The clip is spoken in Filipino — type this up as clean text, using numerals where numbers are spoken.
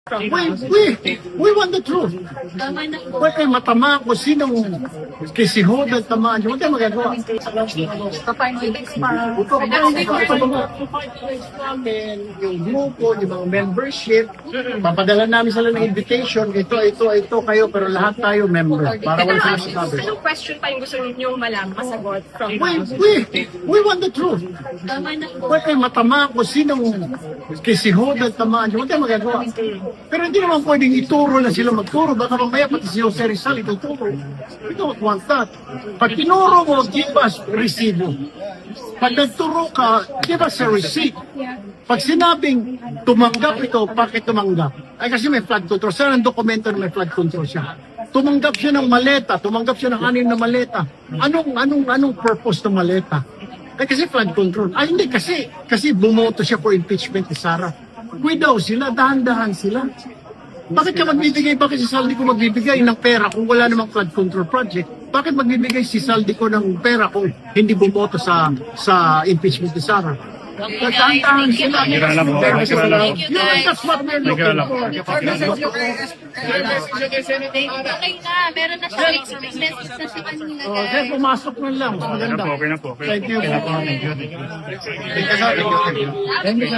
We want the truth. Huwag kayo matama kung sinong kisihod at tamaan. Huwag kayo magagawa. Yung grupo, yung mga membership, papadala namin sila ng invitation, ito kayo, pero lahat tayo member. Para wala sila masabi. Anong question pa yung gusto niyo malaman, masagot from We want the truth. Huwag kayo matama kung sinong kisihod at tamaan. Huwag kayo magagawa. Pero hindi naman pwedeng ituro na sila magturo. Baka mamaya pati si Jose Rizal ituturo. We don't want that. Pag tinuro mo, give us resibo. Pag nagturo ka, give us a receipt. Pag sinabing tumanggap ito, bakit tumanggap? Ay kasi may flood control. Saan ang dokumento na may flood control siya? Tumanggap siya ng maleta. Tumanggap siya ng 6 na maleta. Anong purpose ng maleta? Ay kasi flood control. Ay hindi, kasi bumoto siya for impeachment ni Sara. Daw sila, dahan-dahan sila. Bakit ka magbibigay, bakit si Saldi ko magbibigay ng pera kung wala namang flood control project? Bakit magbibigay si Saldi ko ng pera kung hindi bumoto sa impeachment ni Sara? Dahan-dahan sila. That's what we're looking for. Okay na, meron na siya mixed message na sa kanila. Kaya pumasok na lang. Maganda. Okay na po. Thank you. Thank you. Thank you.